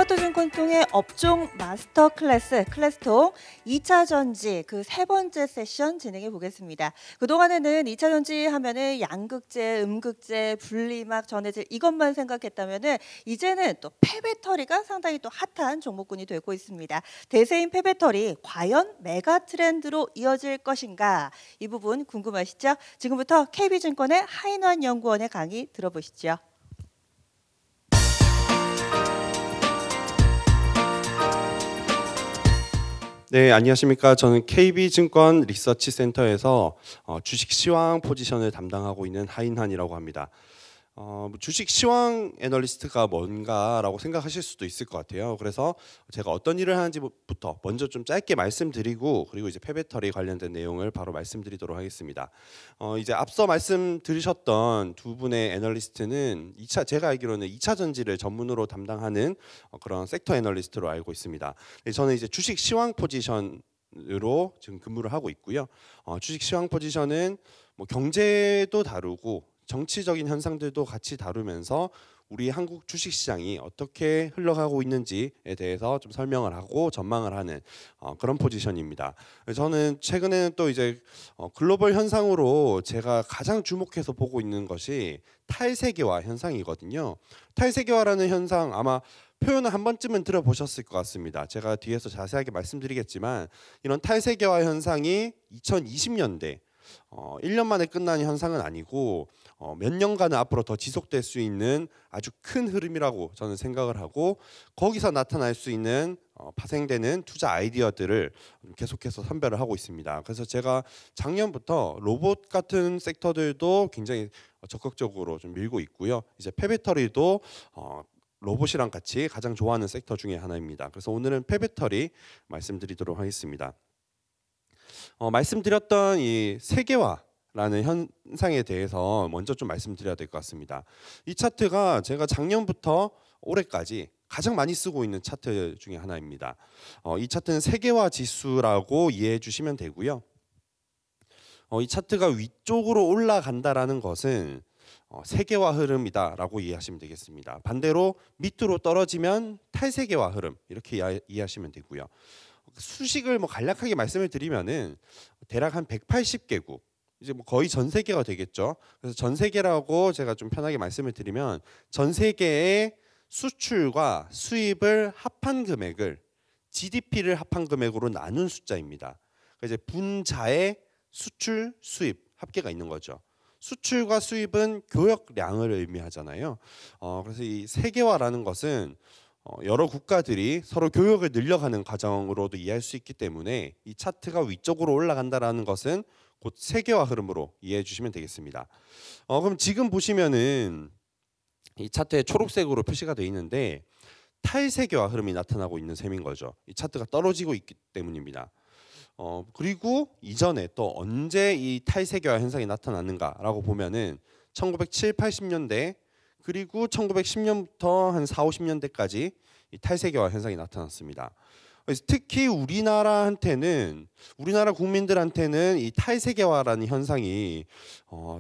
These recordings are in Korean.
스마트증권통의 업종 마스터 클래스 클래스통 2차 전지 그 세 번째 세션 진행해 보겠습니다. 그동안에는 2차 전지 하면은 양극재, 음극재, 분리막, 전해질 이것만 생각했다면은 이제는 또 폐배터리가 상당히 또 핫한 종목군이 되고 있습니다. 대세인 폐배터리 과연 메가 트렌드로 이어질 것인가? 이 부분 궁금하시죠? 지금부터 KB증권의 하인환 연구원의 강의 들어보시죠. 네, 안녕하십니까. 저는 KB증권 리서치센터에서 주식 시황 포지션을 담당하고 있는 하인환이라고 합니다. 주식 시황 애널리스트가 뭔가라고 생각하실 수도 있을 것 같아요. 그래서 제가 어떤 일을 하는지부터 먼저 좀 짧게 말씀드리고 그리고 이제 폐배터리 관련된 내용을 바로 말씀드리도록 하겠습니다. 이제 앞서 말씀드리셨던 두 분의 애널리스트는 제가 알기로는 2차 전지를 전문으로 담당하는 그런 섹터 애널리스트로 알고 있습니다. 저는 이제 주식 시황 포지션으로 지금 근무를 하고 있고요. 주식 시황 포지션은 뭐 경제도 다루고 정치적인 현상들도 같이 다루면서 우리 한국 주식시장이 어떻게 흘러가고 있는지에 대해서 좀 설명을 하고 전망을 하는 그런 포지션입니다. 저는 최근에는 또 이제 글로벌 현상으로 제가 가장 주목해서 보고 있는 것이 탈세계화 현상이거든요. 탈세계화라는 현상 아마 표현을 한 번쯤은 들어보셨을 것 같습니다. 제가 뒤에서 자세하게 말씀드리겠지만 이런 탈세계화 현상이 2020년대 1년 만에 끝나는 현상은 아니고 몇 년간은 앞으로 더 지속될 수 있는 아주 큰 흐름이라고 저는 생각을 하고 거기서 나타날 수 있는 파생되는 투자 아이디어들을 계속해서 선별을 하고 있습니다. 그래서 제가 작년부터 로봇 같은 섹터들도 굉장히 적극적으로 좀 밀고 있고요. 이제 폐배터리도 로봇이랑 같이 가장 좋아하는 섹터 중에 하나입니다. 그래서 오늘은 폐배터리 말씀드리도록 하겠습니다. 말씀드렸던 이 세계화라는 현상에 대해서 먼저 좀 말씀드려야 될 것 같습니다. 이 차트가 제가 작년부터 올해까지 가장 많이 쓰고 있는 차트 중에 하나입니다. 이 차트는 세계화 지수라고 이해해 주시면 되고요. 이 차트가 위쪽으로 올라간다라는 것은 세계화 흐름이다라고 이해하시면 되겠습니다. 반대로 밑으로 떨어지면 탈세계화 흐름 이렇게 이해하시면 되고요. 수식을 뭐 간략하게 말씀을 드리면은 대략 한 180개국 이제 뭐 거의 전 세계가 되겠죠. 그래서 전 세계라고 제가 좀 편하게 말씀을 드리면 전 세계의 수출과 수입을 합한 금액을 GDP를 합한 금액으로 나눈 숫자입니다. 이제 분자의 수출, 수입 합계가 있는 거죠. 수출과 수입은 교역량을 의미하잖아요. 그래서 이 세계화라는 것은 여러 국가들이 서로 교역을 늘려가는 과정으로도 이해할 수 있기 때문에 이 차트가 위쪽으로 올라간다라는 것은 곧 세계화 흐름으로 이해해 주시면 되겠습니다. 그럼 지금 보시면은 이 차트에 초록색으로 표시가 되어 있는데 탈세계화 흐름이 나타나고 있는 셈인 거죠. 이 차트가 떨어지고 있기 때문입니다. 그리고 이전에 또 언제 이 탈세계화 현상이 나타났는가라고 보면은 1970, 80년대 그리고 1910년부터 한 4, 50년대까지 이 탈세계화 현상이 나타났습니다. 특히 우리나라 국민들한테는 이 탈세계화라는 현상이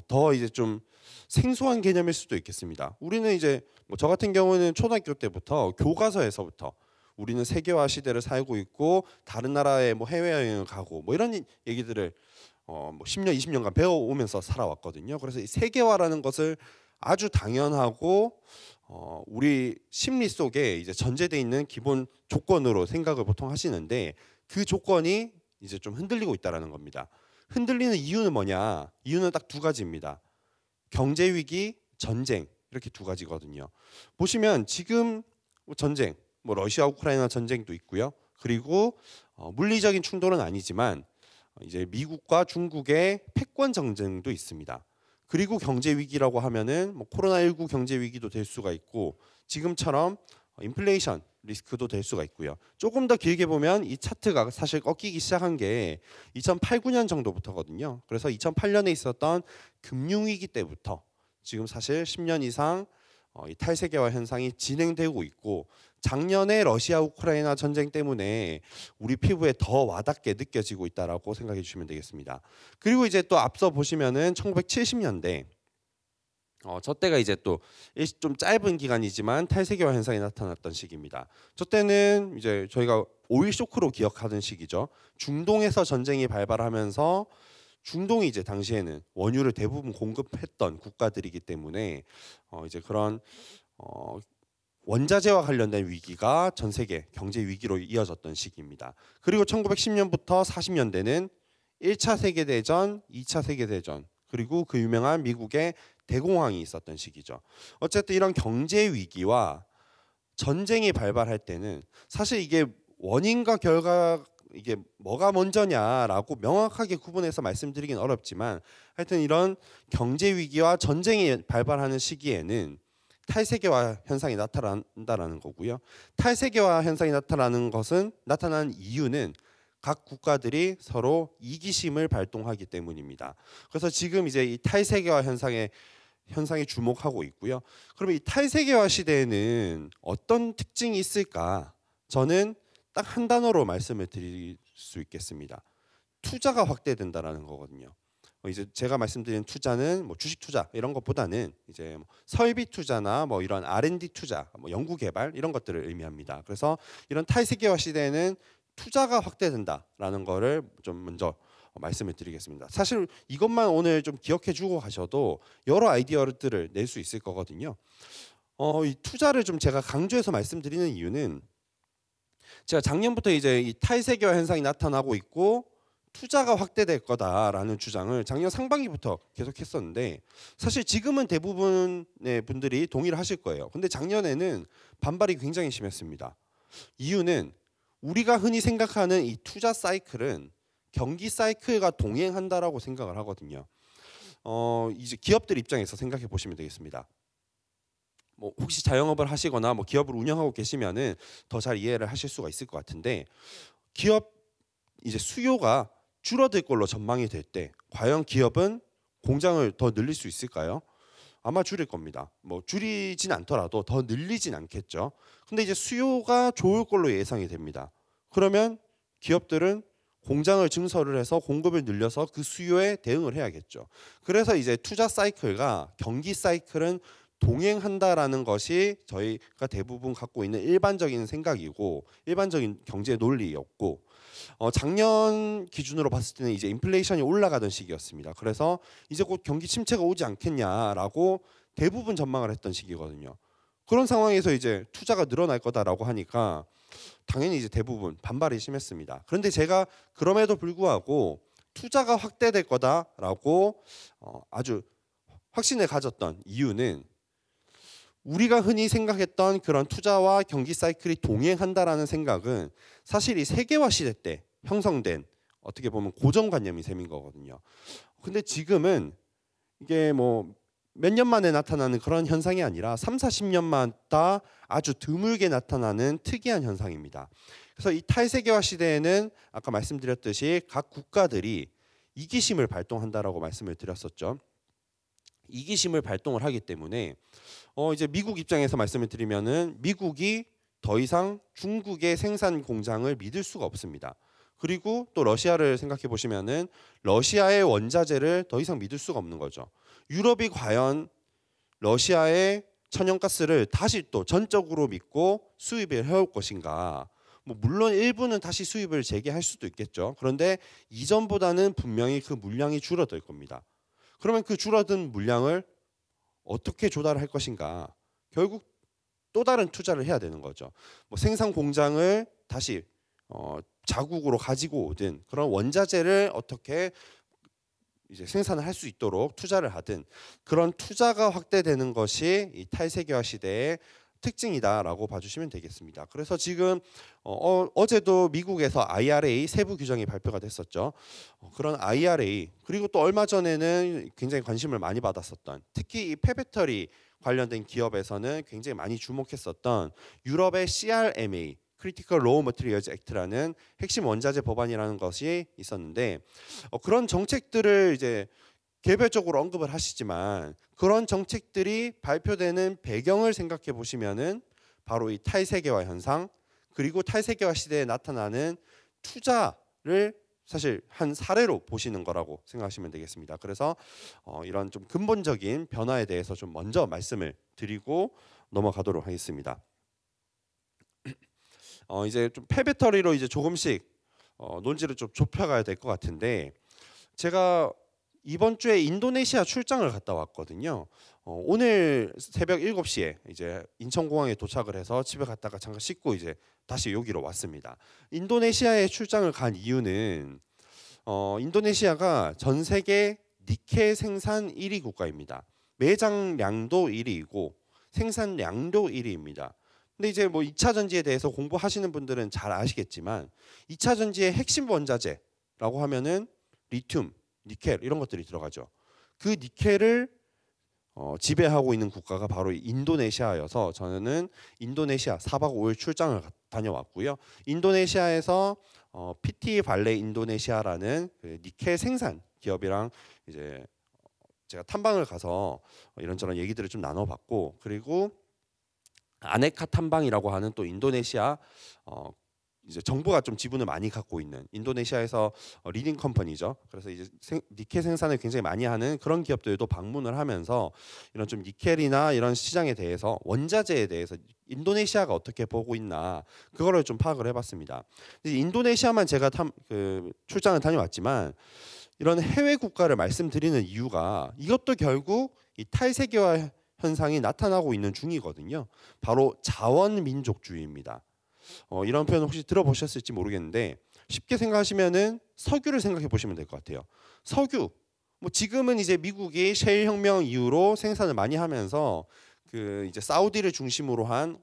더 이제 좀 생소한 개념일 수도 있겠습니다. 우리는 이제 뭐 저 같은 경우는 초등학교 때부터 교과서에서부터 우리는 세계화 시대를 살고 있고 다른 나라에 뭐 해외여행을 가고 뭐 이런 얘기들을 뭐 10년, 20년간 배워오면서 살아왔거든요. 그래서 이 세계화라는 것을 아주 당연하고 우리 심리 속에 이제 전제돼 있는 기본 조건으로 생각을 보통 하시는데 그 조건이 이제 좀 흔들리고 있다라는 겁니다. 흔들리는 이유는 뭐냐? 이유는 딱 두 가지입니다. 경제 위기, 전쟁 이렇게 두 가지거든요. 보시면 지금 전쟁, 뭐 러시아 우크라이나 전쟁도 있고요. 그리고 물리적인 충돌은 아니지만 이제 미국과 중국의 패권 정쟁도 있습니다. 그리고 경제 위기라고 하면은 뭐 코로나19 경제 위기도 될 수가 있고 지금처럼 인플레이션 리스크도 될 수가 있고요. 조금 더 길게 보면 이 차트가 사실 꺾이기 시작한 게 2008, 9년 정도부터거든요. 그래서 2008년에 있었던 금융위기 때부터 지금 사실 10년 이상 이 탈세계화 현상이 진행되고 있고 작년에 러시아 우크라이나 전쟁 때문에 우리 피부에 더 와닿게 느껴지고 있다라고 생각해 주시면 되겠습니다. 그리고 이제 또 앞서 보시면은 1970년대 저 때가 이제 또 좀 짧은 기간이지만 탈세계화 현상이 나타났던 시기입니다. 저 때는 이제 저희가 오일 쇼크로 기억하는 시기죠. 중동에서 전쟁이 발발하면서 중동이 이제 당시에는 원유를 대부분 공급했던 국가들이기 때문에 이제 그런 원자재와 관련된 위기가 전 세계 경제 위기로 이어졌던 시기입니다. 그리고 1910년부터 40년대는 1차 세계대전, 2차 세계대전, 그리고 그 유명한 미국의 대공황이 있었던 시기죠. 어쨌든 이런 경제 위기와 전쟁이 발발할 때는 사실 이게 원인과 결과 이게 뭐가 먼저냐라고 명확하게 구분해서 말씀드리긴 어렵지만 하여튼 이런 경제 위기와 전쟁이 발발하는 시기에는 탈세계화 현상이 나타난다라는 거고요. 탈세계화 현상이 나타나는 이유는 각 국가들이 서로 이기심을 발동하기 때문입니다. 그래서 지금 이제 이 탈세계화 현상에 주목하고 있고요. 그러면 이 탈세계화 시대에는 어떤 특징이 있을까? 저는 딱 한 단어로 말씀을 드릴 수 있겠습니다. 투자가 확대된다라는 거거든요. 이제 제가 말씀드린 투자는 뭐 주식 투자 이런 것보다는 이제 뭐 설비 투자나 뭐 이런 R&D 투자, 뭐 연구 개발 이런 것들을 의미합니다. 그래서 이런 탈세계화 시대에는 투자가 확대된다라는 거를 좀 먼저 말씀을 드리겠습니다. 사실 이것만 오늘 좀 기억해 주고 가셔도 여러 아이디어들을 낼 수 있을 거거든요. 이 투자를 좀 제가 강조해서 말씀드리는 이유는 제가 작년부터 이제 이 탈세계화 현상이 나타나고 있고 투자가 확대될 거다라는 주장을 작년 상반기부터 계속 했었는데 사실 지금은 대부분의 분들이 동의를 하실 거예요. 근데 작년에는 반발이 굉장히 심했습니다. 이유는 우리가 흔히 생각하는 이 투자 사이클은 경기 사이클과 동행한다라고 생각을 하거든요. 이제 기업들 입장에서 생각해 보시면 되겠습니다. 뭐 혹시 자영업을 하시거나 뭐 기업을 운영하고 계시면은 더 잘 이해를 하실 수가 있을 것 같은데 기업 이제 수요가 줄어들 걸로 전망이 될 때 과연 기업은 공장을 더 늘릴 수 있을까요? 아마 줄일 겁니다. 뭐 줄이진 않더라도 더 늘리진 않겠죠. 근데 이제 수요가 좋을 걸로 예상이 됩니다. 그러면 기업들은 공장을 증설을 해서 공급을 늘려서 그 수요에 대응을 해야겠죠. 그래서 이제 투자 사이클과 경기 사이클은 동행한다라는 것이 저희가 대부분 갖고 있는 일반적인 생각이고 일반적인 경제 논리였고 작년 기준으로 봤을 때는 이제 인플레이션이 올라가던 시기였습니다. 그래서 이제 곧 경기 침체가 오지 않겠냐라고 대부분 전망을 했던 시기거든요. 그런 상황에서 이제 투자가 늘어날 거다라고 하니까 당연히 이제 대부분 반발이 심했습니다. 그런데 제가 그럼에도 불구하고 투자가 확대될 거다라고 아주 확신을 가졌던 이유는 우리가 흔히 생각했던 그런 투자와 경기 사이클이 동행한다라는 생각은 사실 이 세계화 시대 때 형성된 어떻게 보면 고정관념이 셈인 거거든요. 근데 지금은 이게 뭐 몇 년 만에 나타나는 그런 현상이 아니라 3, 40년마다 아주 드물게 나타나는 특이한 현상입니다. 그래서 이 탈세계화 시대에는 아까 말씀드렸듯이 각 국가들이 이기심을 발동한다라고 말씀을 드렸었죠. 이기심을 발동을 하기 때문에 이제 미국 입장에서 말씀을 드리면은 미국이 더 이상 중국의 생산 공장을 믿을 수가 없습니다. 그리고 또 러시아를 생각해 보시면은 러시아의 원자재를 더 이상 믿을 수가 없는 거죠. 유럽이 과연 러시아의 천연가스를 다시 또 전적으로 믿고 수입을 해올 것인가? 뭐 물론 일부는 다시 수입을 재개할 수도 있겠죠. 그런데 이전보다는 분명히 그 물량이 줄어들 겁니다. 그러면 그 줄어든 물량을 어떻게 조달할 것인가? 결국 또 다른 투자를 해야 되는 거죠. 뭐 생산 공장을 다시 자국으로 가지고 오든 그런 원자재를 어떻게 이제 생산을 할 수 있도록 투자를 하든 그런 투자가 확대되는 것이 이 탈세계화 시대의 특징이다라고 봐주시면 되겠습니다. 그래서 지금 어제도 미국에서 IRA 세부 규정이 발표가 됐었죠. 그런 IRA 그리고 또 얼마 전에는 굉장히 관심을 많이 받았었던 특히 이 폐배터리 관련된 기업에서는 굉장히 많이 주목했었던 유럽의 CRMA Critical Raw Materials Act라는 핵심 원자재 법안이라는 것이 있었는데 그런 정책들을 이제 개별적으로 언급을 하시지만 그런 정책들이 발표되는 배경을 생각해 보시면은 바로 이 탈세계화 현상 그리고 탈세계화 시대에 나타나는 투자를 사실 한 사례로 보시는 거라고 생각하시면 되겠습니다. 그래서 이런 좀 근본적인 변화에 대해서 좀 먼저 말씀을 드리고 넘어가도록 하겠습니다. 이제 좀 폐배터리로 이제 조금씩 논지를 좀 좁혀가야 될 것 같은데, 제가 이번 주에 인도네시아 출장을 갔다 왔거든요. 오늘 새벽 7시에 이제 인천공항에 도착을 해서 집에 갔다가 잠깐 씻고 이제 다시 여기로 왔습니다. 인도네시아에 출장을 간 이유는 인도네시아가 전 세계 니켈 생산 1위 국가입니다. 매장량도 1위이고 생산량도 1위입니다. 근데 이제 뭐 2차 전지에 대해서 공부하시는 분들은 잘 아시겠지만 2차 전지의 핵심 원자재라고 하면은 리튬, 니켈 이런 것들이 들어가죠. 그 니켈을 지배하고 있는 국가가 바로 인도네시아여서 저는 인도네시아 4박 5일 출장을 다녀왔고요. 인도네시아에서 PT 발레 인도네시아라는 그 니켈 생산 기업이랑 이제 제가 탐방을 가서 이런저런 얘기들을 좀 나눠봤고, 그리고 아네카 탐방이라고 하는 또 인도네시아 이제 정부가 좀 지분을 많이 갖고 있는 인도네시아에서 리딩 컴퍼니죠. 그래서 이제 니켈 생산을 굉장히 많이 하는 그런 기업들도 방문을 하면서 이런 좀 니켈이나 이런 시장에 대해서 원자재에 대해서 인도네시아가 어떻게 보고 있나 그거를 좀 파악을 해봤습니다. 인도네시아만 제가 출장을 다녀왔지만 이런 해외 국가를 말씀드리는 이유가 이것도 결국 이 탈세계화 현상이 나타나고 있는 중이거든요. 바로 자원민족주의입니다. 이런 표현 혹시 들어보셨을지 모르겠는데 쉽게 생각하시면은 석유를 생각해 보시면 될 것 같아요. 석유, 뭐 지금은 이제 미국이 셰일 혁명 이후로 생산을 많이 하면서 그 이제 사우디를 중심으로 한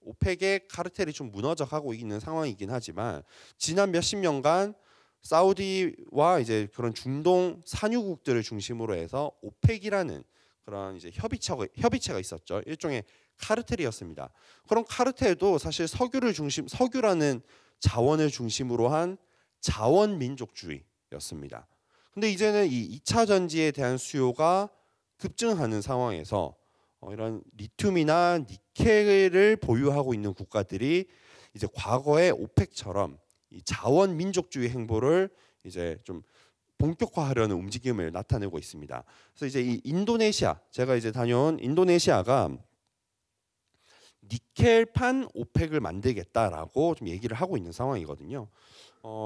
오펙의 카르텔이 좀 무너져가고 있는 상황이긴 하지만 지난 몇십 년간 사우디와 이제 그런 중동 산유국들을 중심으로 해서 오펙이라는 그런 이제 협의체가 있었죠. 일종의 카르텔이었습니다. 그런 카르텔도 사실 석유라는 자원을 중심으로 한 자원 민족주의였습니다. 근데 이제는 이 2차 전지에 대한 수요가 급증하는 상황에서 이런 리튬이나 니켈을 보유하고 있는 국가들이 이제 과거의 오펙처럼 이 자원 민족주의 행보를 이제 좀 본격화하려는 움직임을 나타내고 있습니다. 그래서 이제 이 인도네시아, 제가 이제 다녀온 인도네시아가 니켈판 오펙을 만들겠다라고 좀 얘기를 하고 있는 상황이거든요.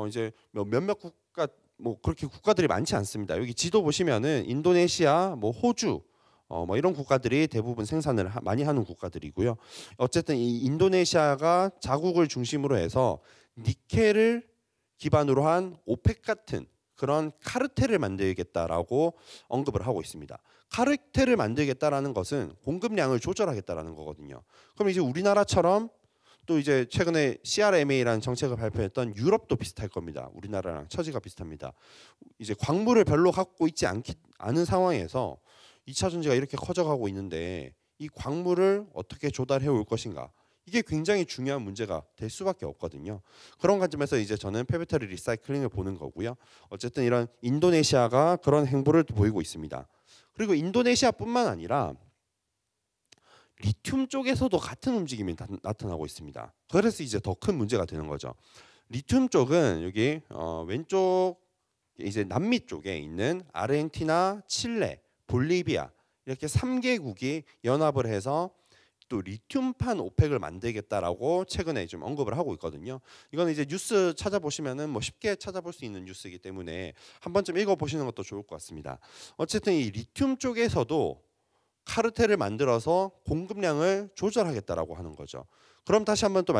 이제 몇몇 국가 뭐 그렇게 국가들이 많지 않습니다. 여기 지도 보시면은 인도네시아, 뭐 호주, 뭐 이런 국가들이 대부분 생산을 많이 하는 국가들이고요. 어쨌든 이 인도네시아가 자국을 중심으로 해서 니켈을 기반으로 한 오펙 같은 그런 카르텔을 만들겠다라고 언급을 하고 있습니다. 카르텔을 만들겠다라는 것은 공급량을 조절하겠다라는 거거든요. 그럼 이제 우리나라처럼 또 이제 최근에 CRMA라는 정책을 발표했던 유럽도 비슷할 겁니다. 우리나라랑 처지가 비슷합니다. 이제 광물을 별로 갖고 있지 않은 상황에서 2차 전지가 이렇게 커져가고 있는데 이 광물을 어떻게 조달해 올 것인가? 이게 굉장히 중요한 문제가 될 수밖에 없거든요. 그런 관점에서 이제 저는 폐배터리 리사이클링을 보는 거고요. 어쨌든 이런 인도네시아가 그런 행보를 보이고 있습니다. 그리고 인도네시아뿐만 아니라 리튬 쪽에서도 같은 움직임이 나타나고 있습니다. 그래서 이제 더 큰 문제가 되는 거죠. 리튬 쪽은 여기 왼쪽 이제 남미 쪽에 있는 아르헨티나, 칠레, 볼리비아 이렇게 3개국이 연합을 해서 또 리튬판 오펙을 만들겠다라고 최근에 좀 언급을 하고 있거든요. 이거는 이제 뉴스 찾아보시면은 뭐 쉽게 찾아볼 수 있는 뉴스이기 때문에 한 번쯤 읽어보시는 것도 좋을 것 같습니다. 어쨌든 이 리튬 쪽에서도 카르텔을 만들어서 공급량을 조절하겠다라고 하는 거죠. 그럼 다시 한번 또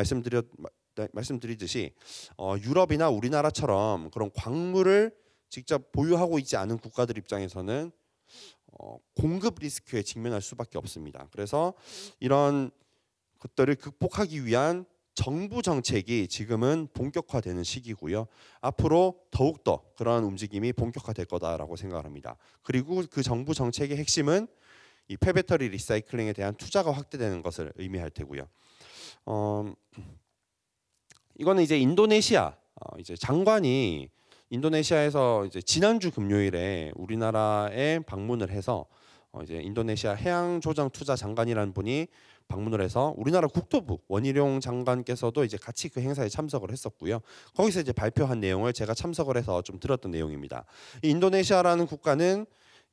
말씀드리듯이 유럽이나 우리나라처럼 그런 광물을 직접 보유하고 있지 않은 국가들 입장에서는 공급 리스크에 직면할 수밖에 없습니다. 그래서 이런 것들을 극복하기 위한 정부 정책이 지금은 본격화되는 시기고요. 앞으로 더욱더 그러한 움직임이 본격화될 거다라고 생각을 합니다. 그리고 그 정부 정책의 핵심은 이 폐배터리 리사이클링에 대한 투자가 확대되는 것을 의미할 테고요. 이거는 이제 인도네시아 이제 장관이 인도네시아에서 이제 지난주 금요일에 우리나라에 방문을 해서 이제 인도네시아 해양조정투자장관이라는 분이 방문을 해서 우리나라 국토부 원희룡 장관께서도 이제 같이 그 행사에 참석을 했었고요. 거기서 이제 발표한 내용을 제가 참석을 해서 좀 들었던 내용입니다. 이 인도네시아라는 국가는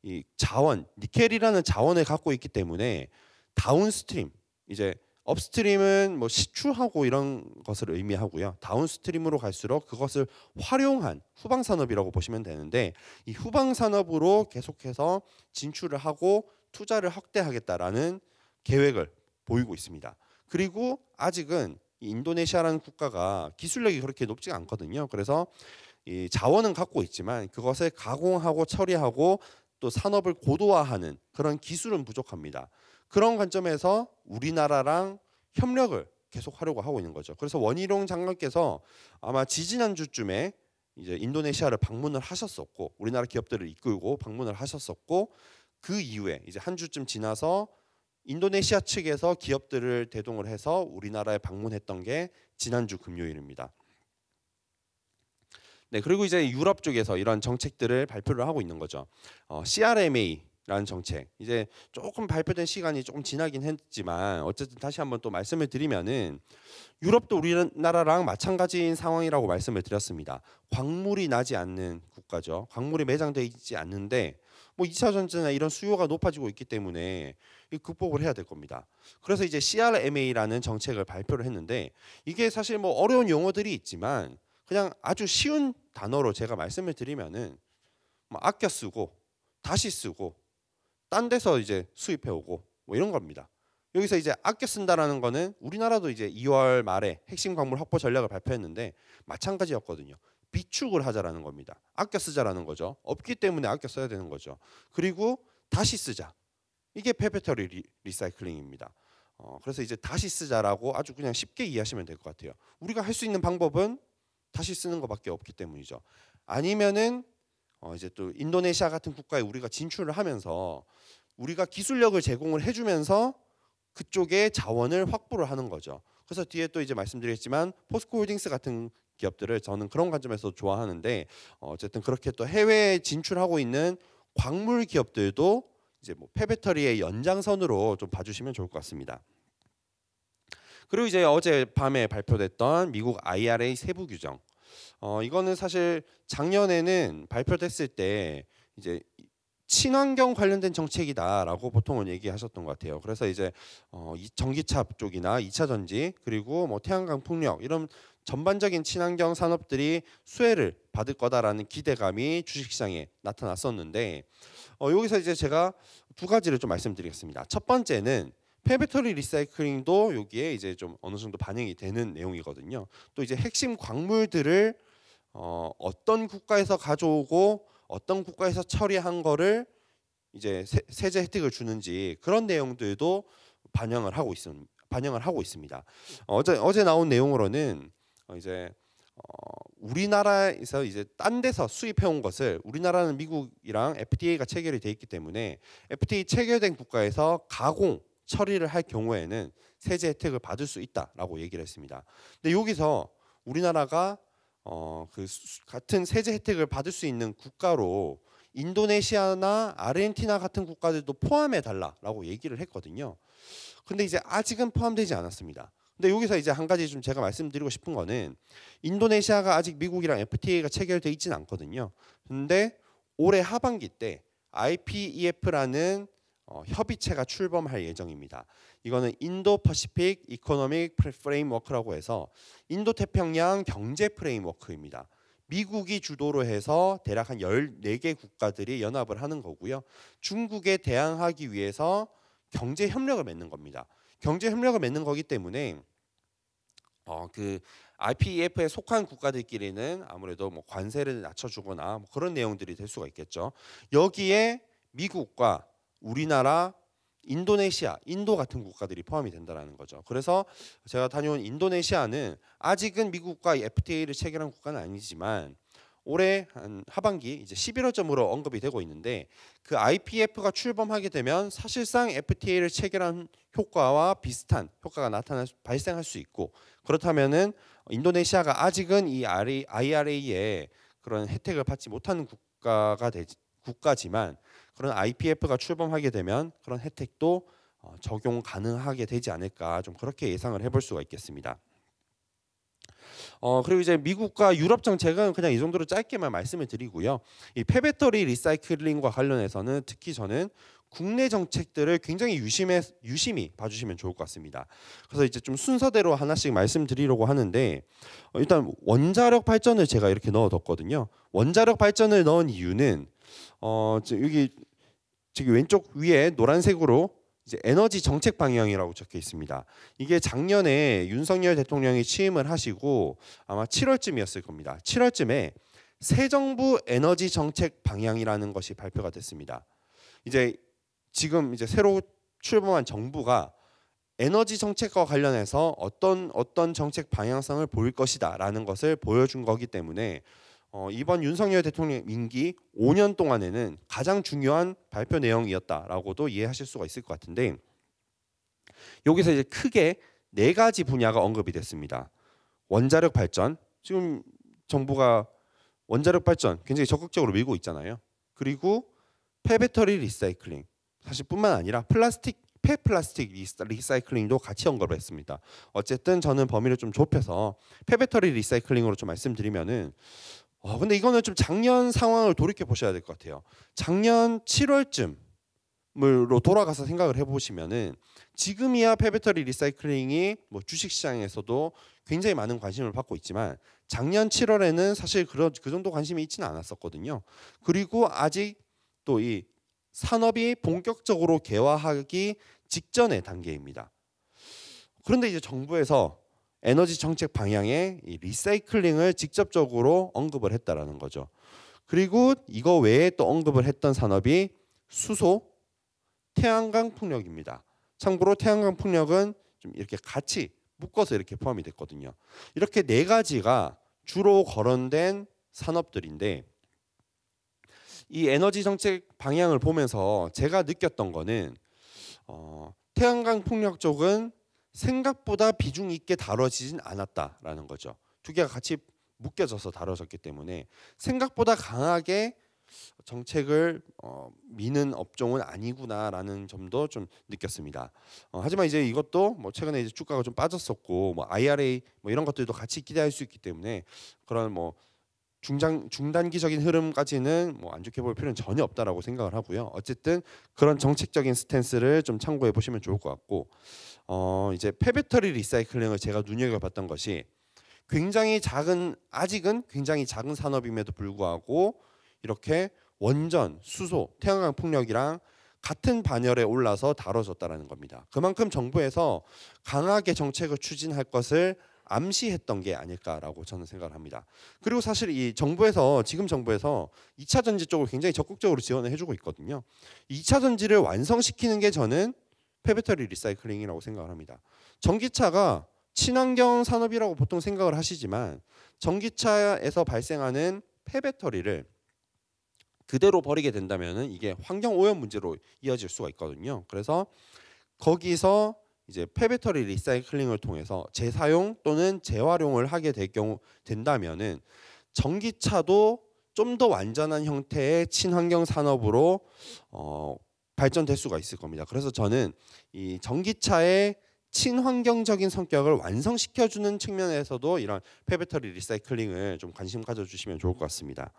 이 자원, 니켈이라는 자원을 갖고 있기 때문에 다운스트림, 이제 업스트림은 뭐 시추하고 이런 것을 의미하고요. 다운스트림으로 갈수록 그것을 활용한 후방 산업이라고 보시면 되는데, 이 후방 산업으로 계속해서 진출을 하고 투자를 확대하겠다라는 계획을 보이고 있습니다. 그리고 아직은 이 인도네시아라는 국가가 기술력이 그렇게 높지가 않거든요. 그래서 이 자원은 갖고 있지만 그것을 가공하고 처리하고 또 산업을 고도화하는 그런 기술은 부족합니다. 그런 관점에서 우리나라랑 협력을 계속 하려고 하고 있는 거죠. 그래서 원희룡 장관께서 아마 지지난주쯤에 이제 인도네시아를 방문을 하셨었고, 우리나라 기업들을 이끌고 방문을 하셨었고, 그 이후에 이제 한 주쯤 지나서 인도네시아 측에서 기업들을 대동을 해서 우리나라에 방문했던 게 지난주 금요일입니다. 네, 그리고 이제 유럽 쪽에서 이런 정책들을 발표를 하고 있는 거죠. CRMA라는 정책, 이제 조금 발표된 시간이 조금 지나긴 했지만 어쨌든 다시 한번 또 말씀을 드리면은 유럽도 우리나라랑 마찬가지인 상황이라고 말씀을 드렸습니다. 광물이 나지 않는 국가죠. 광물이 매장되어 있지 않는데 뭐 2차 전지나 이런 수요가 높아지고 있기 때문에 극복을 해야 될 겁니다. 그래서 이제 CRMA라는 정책을 발표를 했는데, 이게 사실 뭐 어려운 용어들이 있지만 그냥 아주 쉬운 단어로 제가 말씀을 드리면은 뭐 아껴 쓰고 다시 쓰고 딴 데서 이제 수입해 오고 뭐 이런 겁니다. 여기서 이제 아껴 쓴다라는 거는 우리나라도 이제 2월 말에 핵심 광물 확보 전략을 발표했는데 마찬가지였거든요. 비축을 하자라는 겁니다. 아껴 쓰자라는 거죠. 없기 때문에 아껴 써야 되는 거죠. 그리고 다시 쓰자. 이게 페베터리 리사이클링입니다. 그래서 이제 다시 쓰자라고 아주 그냥 쉽게 이해하시면 될 것 같아요. 우리가 할 수 있는 방법은 다시 쓰는 것밖에 없기 때문이죠. 아니면은 이제 또 인도네시아 같은 국가에 우리가 진출을 하면서 우리가 기술력을 제공을 해주면서 그쪽에 자원을 확보를 하는 거죠. 그래서 뒤에 또 이제 말씀드렸지만 포스코홀딩스 같은 기업들을 저는 그런 관점에서 좋아하는데, 어쨌든 그렇게 또 해외에 진출하고 있는 광물 기업들도 이제 뭐 폐배터리의 연장선으로 좀 봐주시면 좋을 것 같습니다. 그리고 이제 어제 밤에 발표됐던 미국 IRA 세부 규정, 이거는 사실 작년에는 발표됐을 때 이제 친환경 관련된 정책이다라고 보통은 얘기하셨던 것 같아요. 그래서 이제 이 전기차 쪽이나 2차 전지 그리고 뭐 태양광 풍력 이런 전반적인 친환경 산업들이 수혜를 받을 거다라는 기대감이 주식시장에 나타났었는데, 여기서 이제 제가 두 가지를 좀 말씀드리겠습니다. 첫 번째는 폐배터리 리사이클링도 여기에 이제 좀 어느 정도 반영이 되는 내용이거든요. 또 이제 핵심 광물들을 어떤 국가에서 가져오고 어떤 국가에서 처리한 거를 이제 세제 혜택을 주는지 그런 내용들도 반영을 하고 있습니다. 어제 나온 내용으로는 이제 우리나라에서 이제 딴 데서 수입해온 것을, 우리나라는 미국이랑 FTA가 체결이 돼 있기 때문에 FTA 체결된 국가에서 가공 처리를 할 경우에는 세제 혜택을 받을 수 있다라고 얘기를 했습니다. 근데 여기서 우리나라가 같은 세제 혜택을 받을 수 있는 국가로 인도네시아나 아르헨티나 같은 국가들도 포함해 달라라고 얘기를 했거든요. 근데 이제 아직은 포함되지 않았습니다. 근데 여기서 이제 한 가지 좀 제가 말씀드리고 싶은 거는, 인도네시아가 아직 미국이랑 FTA가 체결돼 있지는 않거든요. 근데 올해 하반기 때 IPEF라는 협의체가 출범할 예정입니다. 이거는 인도 퍼시픽 이코노믹 프레임워크라고 해서 인도 태평양 경제 프레임워크입니다. 미국이 주도로 해서 대략 한 14개 국가들이 연합을 하는 거고요. 중국에 대항하기 위해서 경제 협력을 맺는 겁니다. 경제 협력을 맺는 거기 때문에 그 IPEF에 속한 국가들끼리는 아무래도 뭐 관세를 낮춰주거나 뭐 그런 내용들이 될 수가 있겠죠. 여기에 미국과 우리나라, 인도네시아, 인도 같은 국가들이 포함이 된다는 거죠. 그래서 제가 다녀온 인도네시아는 아직은 미국과 FTA를 체결한 국가는 아니지만 올해 한 하반기 이제 11월쯤으로 언급이 되고 있는데, 그 IPEF가 출범하게 되면 사실상 FTA를 체결한 효과와 비슷한 효과가 발생할 수 있고, 그렇다면은 인도네시아가 아직은 이 IRA에 그런 혜택을 받지 못하는 국가지만 그런 IPF가 출범하게 되면 그런 혜택도 적용 가능하게 되지 않을까 좀 그렇게 예상을 해볼 수가 있겠습니다. 그리고 이제 미국과 유럽 정책은 그냥 이 정도로 짧게만 말씀을 드리고요. 이 폐배터리 리사이클링과 관련해서는 특히 저는 국내 정책들을 굉장히 유심히 봐주시면 좋을 것 같습니다. 그래서 이제 좀 순서대로 하나씩 말씀드리려고 하는데 일단 원자력 발전을 제가 이렇게 넣어뒀거든요. 원자력 발전을 넣은 이유는 여기 저기 왼쪽 위에 노란색으로 이제 에너지 정책 방향이라고 적혀 있습니다. 이게 작년에 윤석열 대통령이 취임을 하시고 아마 7월쯤이었을 겁니다. 7월쯤에 새 정부 에너지 정책 방향이라는 것이 발표가 됐습니다. 이제 지금 이제 새로 출범한 정부가 에너지 정책과 관련해서 어떤 정책 방향성을 보일 것이다라는 것을 보여준 거기 때문에 이번 윤석열 대통령 임기 5년 동안에는 가장 중요한 발표 내용이었다라고도 이해하실 수가 있을 것 같은데 여기서 이제 크게 4가지 분야가 언급이 됐습니다. 원자력 발전, 지금 정부가 원자력 발전 굉장히 적극적으로 밀고 있잖아요. 그리고 폐배터리 리사이클링, 사실 뿐만 아니라 폐플라스틱 리사이클링도 같이 언급을 했습니다. 어쨌든 저는 범위를 좀 좁혀서 폐배터리 리사이클링으로 좀 말씀드리면은 근데 이거는 좀 작년 상황을 돌이켜 보셔야 될 것 같아요. 작년 7월쯤으로 돌아가서 생각을 해보시면은 지금이야 폐배터리 리사이클링이 뭐 주식시장에서도 굉장히 많은 관심을 받고 있지만 작년 7월에는 사실 그 정도 관심이 있지는 않았었거든요. 그리고 아직 또 이 산업이 본격적으로 개화하기 직전의 단계입니다. 그런데 이제 정부에서 에너지 정책 방향에 이 리사이클링을 직접적으로 언급을 했다라는 거죠. 그리고 이거 외에 또 언급을 했던 산업이 수소, 태양광 풍력입니다. 참고로 태양광 풍력은 좀 이렇게 같이 묶어서 이렇게 포함이 됐거든요. 이렇게 4가지가 주로 거론된 산업들인데 이 에너지 정책 방향을 보면서 제가 느꼈던 거는 태양광 풍력 쪽은 생각보다 비중 있게 다뤄지진 않았다라는 거죠. 2개가 같이 묶여져서 다뤄졌기 때문에 생각보다 강하게 정책을 미는 업종은 아니구나라는 점도 좀 느꼈습니다. 하지만 이제 이것도 뭐 최근에 이제 주가가 좀 빠졌었고 뭐 IRA 뭐 이런 것들도 같이 기대할 수 있기 때문에 그런 뭐 중단기적인 흐름까지는 뭐 안 좋게 볼 필요는 전혀 없다라고 생각을 하고요. 어쨌든 그런 정책적인 스탠스를 좀 참고해 보시면 좋을 것 같고 이제 폐배터리 리사이클링을 제가 눈여겨봤던 것이 아직은 굉장히 작은 산업임에도 불구하고 이렇게 원전, 수소, 태양광 풍력이랑 같은 반열에 올라서 다뤄졌다라는 겁니다. 그만큼 정부에서 강하게 정책을 추진할 것을 암시했던 게 아닐까라고 저는 생각을 합니다. 그리고 사실 지금 정부에서 2차 전지 쪽을 굉장히 적극적으로 지원을 해주고 있거든요. 2차 전지를 완성시키는 게 저는 폐배터리 리사이클링이라고 생각을 합니다. 전기차가 친환경 산업이라고 보통 생각을 하시지만 전기차에서 발생하는 폐배터리를 그대로 버리게 된다면 이게 환경 오염 문제로 이어질 수가 있거든요. 그래서 거기서 이제 폐배터리 리사이클링을 통해서 재사용 또는 재활용을 하게 된다면은 전기차도 좀 더 완전한 형태의 친환경 산업으로 발전될 수가 있을 겁니다. 그래서 저는 이 전기차의 친환경적인 성격을 완성시켜주는 측면에서도 이런 폐배터리 리사이클링을 좀 관심 가져주시면 좋을 것 같습니다.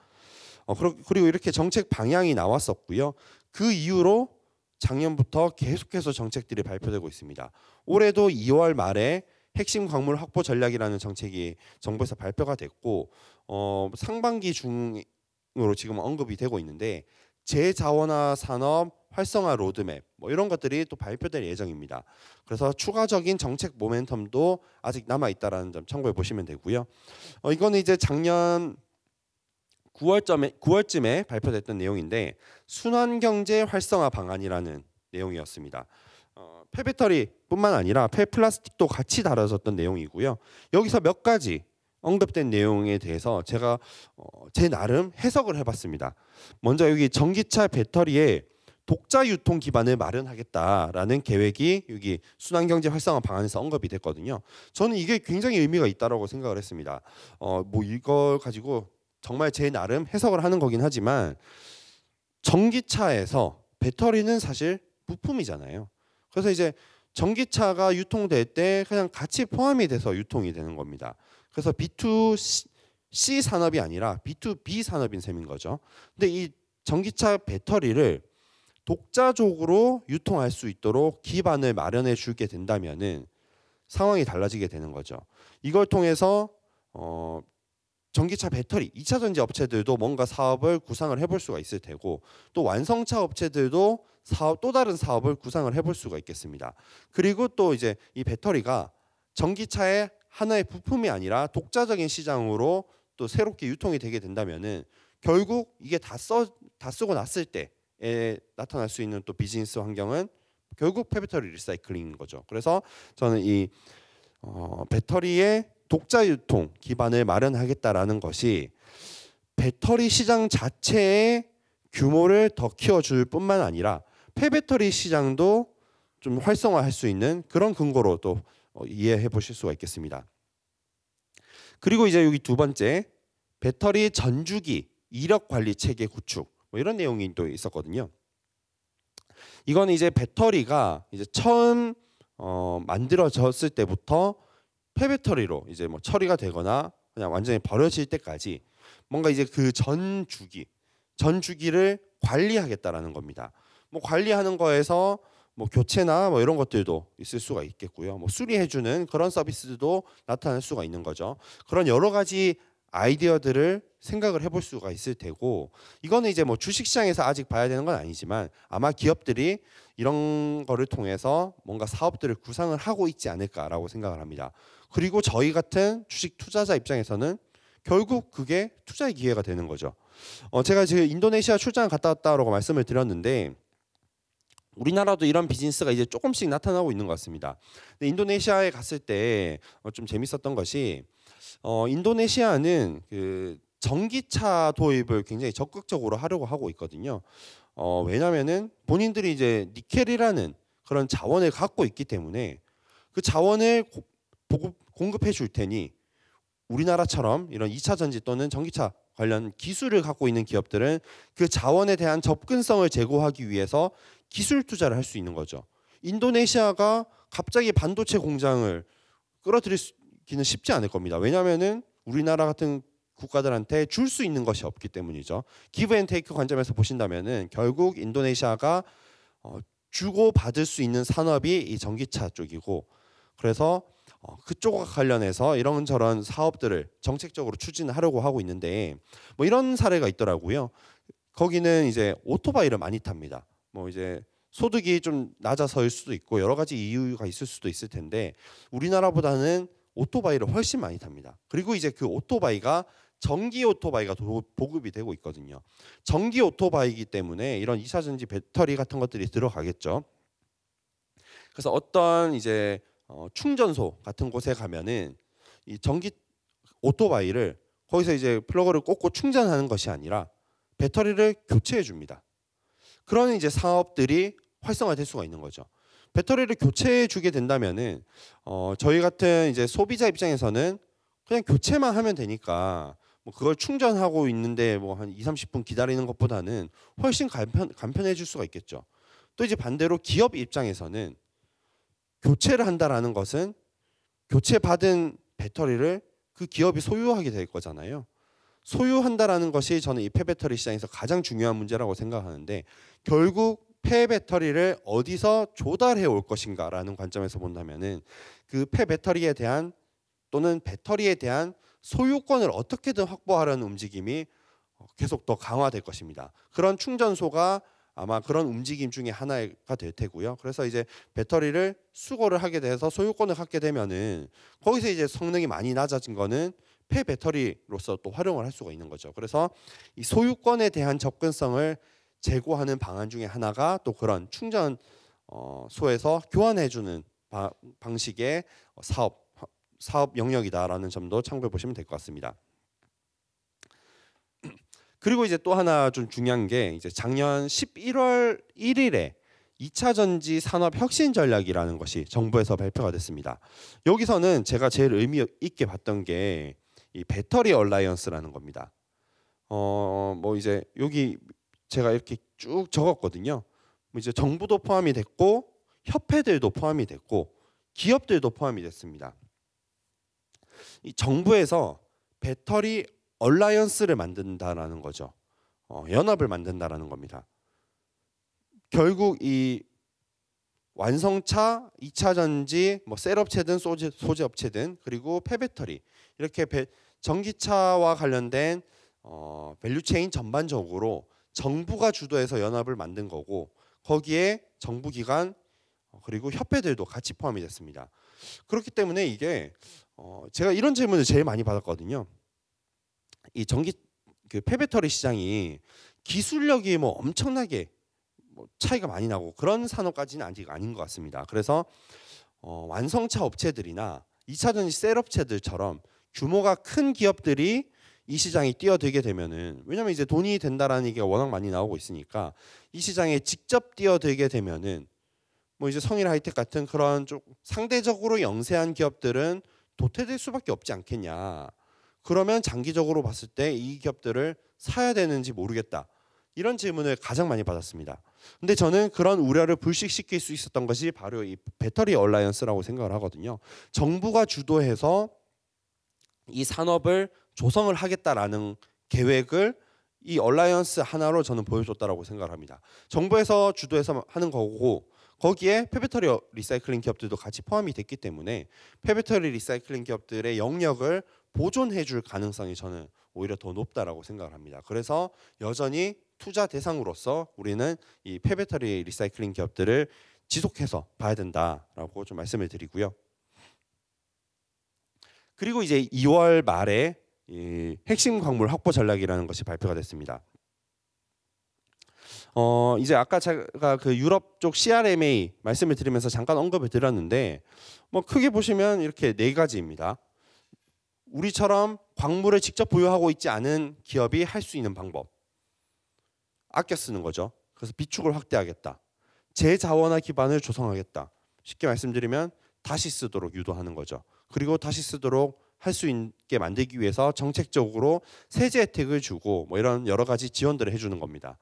그리고 이렇게 정책 방향이 나왔었고요. 그 이후로 작년부터 계속해서 정책들이 발표되고 있습니다. 올해도 2월 말에 핵심 광물 확보 전략이라는 정책이 정부에서 발표가 됐고 상반기 중으로 지금 언급이 되고 있는데 재자원화 산업 활성화 로드맵 뭐 이런 것들이 또 발표될 예정입니다. 그래서 추가적인 정책 모멘텀도 아직 남아 있다라는 점 참고해 보시면 되고요. 이거는 이제 작년 9월쯤에 발표됐던 내용인데 순환경제 활성화 방안이라는 내용이었습니다. 폐배터리뿐만 아니라 폐플라스틱도 같이 다뤄졌던 내용이고요. 여기서 몇 가지 언급된 내용에 대해서 제가 제 나름 해석을 해봤습니다. 먼저 여기 전기차 배터리에 독자 유통 기반을 마련하겠다라는 계획이 여기 순환경제 활성화 방안에서 언급이 됐거든요. 저는 이게 굉장히 의미가 있다고 생각을 했습니다. 뭐 이걸 가지고 정말 제 나름 해석을 하는 거긴 하지만 전기차에서 배터리는 사실 부품이잖아요. 그래서 이제 전기차가 유통될 때 그냥 같이 포함이 돼서 유통이 되는 겁니다. 그래서 B2C 산업이 아니라 B2B 산업인 셈인 거죠. 근데 이 전기차 배터리를 독자적으로 유통할 수 있도록 기반을 마련해 주게 된다면은 상황이 달라지게 되는 거죠. 이걸 통해서 전기차 배터리 2차 전지 업체들도 뭔가 사업을 구상을 해볼 수가 있을 테고, 또 완성차 업체들도 또 다른 사업을 구상을 해볼 수가 있겠습니다. 그리고 또 이제 이 배터리가 전기차의 하나의 부품이 아니라 독자적인 시장으로 또 새롭게 유통이 되게 된다면은 결국 이게 다 쓰고 났을 때에 나타날 수 있는 또 비즈니스 환경은 결국 폐배터리 리사이클링인 거죠. 그래서 저는 이 배터리의 독자 유통 기반을 마련하겠다라는 것이 배터리 시장 자체의 규모를 더 키워줄 뿐만 아니라 폐배터리 시장도 좀 활성화할 수 있는 그런 근거로 또 이해해 보실 수가 있겠습니다. 그리고 이제 여기 두 번째, 배터리 전주기 이력 관리 체계 구축, 뭐 이런 내용이 또 있었거든요. 이건 이제 배터리가 이제 처음 만들어졌을 때부터 폐배터리로 이제 뭐 처리가 되거나 그냥 완전히 버려질 때까지 뭔가 이제 그 전 주기를 관리하겠다라는 겁니다. 뭐 관리하는 거에서 뭐 교체나 뭐 이런 것들도 있을 수가 있겠고요. 뭐 수리해주는 그런 서비스도 나타날 수가 있는 거죠. 그런 여러 가지 아이디어들을 생각을 해볼 수가 있을 테고, 이거는 이제 뭐 주식시장에서 아직 봐야 되는 건 아니지만 아마 기업들이 이런 거를 통해서 뭔가 사업들을 구상을 하고 있지 않을까라고 생각을 합니다. 그리고 저희 같은 주식 투자자 입장에서는 결국 그게 투자의 기회가 되는 거죠. 제가 지금 인도네시아 출장을 갔다 왔다라고 말씀을 드렸는데, 우리나라도 이런 비즈니스가 이제 조금씩 나타나고 있는 것 같습니다. 근데 인도네시아에 갔을 때 좀 재밌었던 것이 인도네시아는 그 전기차 도입을 굉장히 적극적으로 하려고 하고 있거든요. 왜냐면은 본인들이 이제 니켈이라는 그런 자원을 갖고 있기 때문에 그 자원을 공급해 줄 테니 우리나라처럼 이런 2차 전지 또는 전기차 관련 기술을 갖고 있는 기업들은 그 자원에 대한 접근성을 제고하기 위해서 기술 투자를 할 수 있는 거죠. 인도네시아가 갑자기 반도체 공장을 끌어들이기는 쉽지 않을 겁니다. 왜냐하면은 우리나라 같은 국가들한테 줄 수 있는 것이 없기 때문이죠. 기브 앤 테이크 관점에서 보신다면은 결국 인도네시아가 주고 받을 수 있는 산업이 이 전기차 쪽이고, 그래서 그쪽과 관련해서 이런저런 사업들을 정책적으로 추진하려고 하고 있는데, 뭐 이런 사례가 있더라고요. 거기는 이제 오토바이를 많이 탑니다. 뭐 이제 소득이 좀 낮아서일 수도 있고 여러 가지 이유가 있을 수도 있을 텐데 우리나라보다는 오토바이를 훨씬 많이 탑니다. 그리고 이제 그 오토바이가 전기 오토바이가 보급이 되고 있거든요. 전기 오토바이이기 때문에 이런 2차 전지 배터리 같은 것들이 들어가겠죠. 그래서 어떤 이제 충전소 같은 곳에 가면은 이 전기 오토바이를 거기서 이제 플러그를 꽂고 충전하는 것이 아니라 배터리를 교체해 줍니다. 그런 이제 사업들이 활성화될 수가 있는 거죠. 배터리를 교체해 주게 된다면은 저희 같은 이제 소비자 입장에서는 그냥 교체만 하면 되니까 뭐 그걸 충전하고 있는데 뭐 한 2-30분 기다리는 것보다는 훨씬 간편해질 수가 있겠죠. 또 이제 반대로 기업 입장에서는 교체를 한다라는 것은 교체받은 배터리를 그 기업이 소유하게 될 거잖아요. 소유한다라는 것이 저는 이 폐배터리 시장에서 가장 중요한 문제라고 생각하는데, 결국 폐배터리를 어디서 조달해 올 것인가라는 관점에서 본다면은 그 폐배터리에 대한 또는 배터리에 대한 소유권을 어떻게든 확보하려는 움직임이 계속 더 강화될 것입니다. 그런 충전소가 아마 그런 움직임 중에 하나가 될 테고요. 그래서 이제 배터리를 수거를 하게 돼서 소유권을 갖게 되면은 거기서 이제 성능이 많이 낮아진 거는 폐배터리로서 또 활용을 할 수가 있는 거죠. 그래서 이 소유권에 대한 접근성을 제고하는 방안 중에 하나가 또 그런 충전소에서 교환해주는 방식의 사업 영역이다라는 점도 참고해 보시면 될 것 같습니다. 그리고 이제 또 하나 좀 중요한 게 이제 작년 11월 1일에 2차 전지 산업 혁신 전략이라는 것이 정부에서 발표가 됐습니다. 여기서는 제가 제일 의미 있게 봤던 게 이 배터리 얼라이언스라는 겁니다. 뭐 이제 여기 제가 이렇게 쭉 적었거든요. 뭐 이제 정부도 포함이 됐고 협회들도 포함이 됐고 기업들도 포함이 됐습니다. 이 정부에서 배터리 얼라이언스를 만든다라는 거죠. 연합을 만든다라는 겁니다. 결국 이 완성차, 2차 전지, 뭐 셀업체든 소재 업체든 그리고 폐배터리 이렇게 전기차와 관련된 밸류체인 전반적으로 정부가 주도해서 연합을 만든 거고 거기에 정부 기관 그리고 협회들도 같이 포함이 됐습니다. 그렇기 때문에 이게 제가 이런 질문을 제일 많이 받았거든요. 이 그 폐배터리 시장이 기술력이 뭐 엄청나게 뭐 차이가 많이 나고 그런 산업까지는 아직 아닌 것 같습니다. 그래서 완성차 업체들이나 2차 전지 셀업체들처럼 규모가 큰 기업들이 이 시장에 뛰어들게 되면은 왜냐면 이제 돈이 된다라는 얘기가 워낙 많이 나오고 있으니까 이 시장에 직접 뛰어들게 되면은 뭐 이제 성일 하이텍 같은 그런 좀 상대적으로 영세한 기업들은 도태될 수밖에 없지 않겠냐. 그러면 장기적으로 봤을 때 이 기업들을 사야 되는지 모르겠다. 이런 질문을 가장 많이 받았습니다. 근데 저는 그런 우려를 불식시킬 수 있었던 것이 바로 이 배터리 얼라이언스라고 생각을 하거든요. 정부가 주도해서 이 산업을 조성을 하겠다라는 계획을 이 얼라이언스 하나로 저는 보여줬다라고 생각을 합니다. 정부에서 주도해서 하는 거고 거기에 폐배터리 리사이클링 기업들도 같이 포함이 됐기 때문에 폐배터리 리사이클링 기업들의 영역을 보존해 줄 가능성이 저는 오히려 더 높다라고 생각을 합니다. 그래서 여전히 투자 대상으로서 우리는 이 폐배터리 리사이클링 기업들을 지속해서 봐야 된다라고 좀 말씀을 드리고요. 그리고 이제 2월 말에 이 핵심 광물 확보 전략이라는 것이 발표가 됐습니다. 이제 아까 제가 그 유럽 쪽 CRMA 말씀을 드리면서 잠깐 언급을 드렸는데 뭐 크게 보시면 이렇게 네 가지입니다. 우리처럼 광물을 직접 보유하고 있지 않은 기업이 할 수 있는 방법. 아껴 쓰는 거죠. 그래서 비축을 확대하겠다. 재자원화 기반을 조성하겠다. 쉽게 말씀드리면 다시 쓰도록 유도하는 거죠. 그리고 다시 쓰도록 할 수 있게 만들기 위해서 정책적으로 세제 혜택을 주고 뭐 이런 여러 가지 지원들을 해주는 겁니다.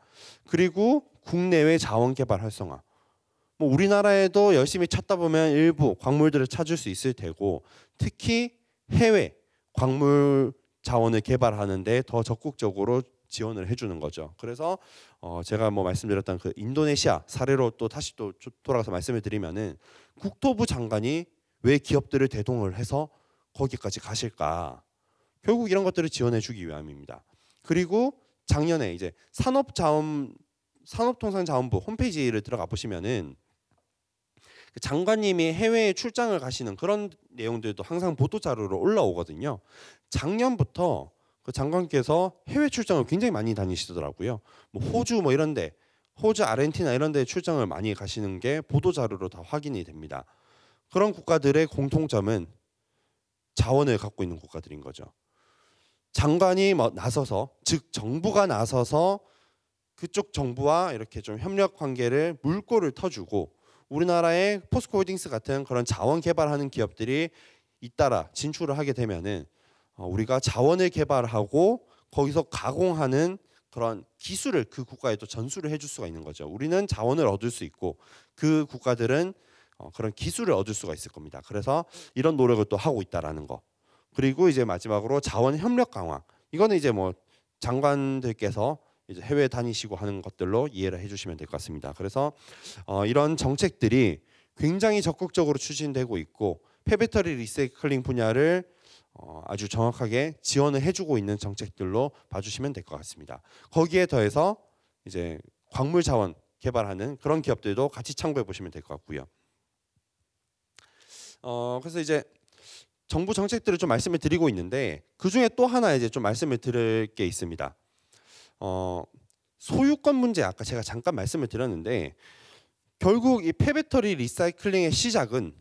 그리고 국내외 자원 개발 활성화. 뭐 우리나라에도 열심히 찾다 보면 일부 광물들을 찾을 수 있을 테고 특히 해외 광물 자원을 개발하는데 더 적극적으로 지원을 해주는 거죠. 그래서 제가 뭐 말씀드렸던 그 인도네시아 사례로 또 다시 또 돌아가서 말씀을 드리면은 국토부 장관이 왜 기업들을 대동을 해서 거기까지 가실까? 결국 이런 것들을 지원해주기 위함입니다. 그리고 작년에 이제 산업통상자원부 홈페이지를 들어가 보시면은 그 장관님이 해외에 출장을 가시는 그런 내용들도 항상 보도 자료로 올라오거든요. 작년부터 그 장관께서 해외 출장을 굉장히 많이 다니시더라고요. 뭐 호주 뭐 이런데 호주, 아르헨티나 이런데 출장을 많이 가시는 게 보도 자료로 다 확인이 됩니다. 그런 국가들의 공통점은 자원을 갖고 있는 국가들인 거죠. 장관이 뭐 나서서 즉 정부가 나서서 그쪽 정부와 이렇게 좀 협력 관계를 물꼬를 터주고 우리나라의 포스코홀딩스 같은 그런 자원 개발하는 기업들이 잇따라 진출을 하게 되면은 우리가 자원을 개발하고 거기서 가공하는 그런 기술을 그 국가에 또 전수를 해줄 수가 있는 거죠. 우리는 자원을 얻을 수 있고 그 국가들은 그런 기술을 얻을 수가 있을 겁니다. 그래서 이런 노력을 또 하고 있다라는 거. 그리고 이제 마지막으로 자원 협력 강화. 이거는 이제 뭐 장관들께서 이제 해외 다니시고 하는 것들로 이해를 해주시면 될 것 같습니다. 그래서 이런 정책들이 굉장히 적극적으로 추진되고 있고 폐배터리 리사이클링 분야를 아주 정확하게 지원을 해주고 있는 정책들로 봐주시면 될 것 같습니다. 거기에 더해서 이제 광물 자원 개발하는 그런 기업들도 같이 참고해 보시면 될 것 같고요. 그래서 이제 정부 정책들을 좀 말씀을 드리고 있는데 그 중에 또 하나 이제 좀 말씀을 드릴 게 있습니다. 소유권 문제 아까 제가 잠깐 말씀을 드렸는데 결국 이 폐배터리 리사이클링의 시작은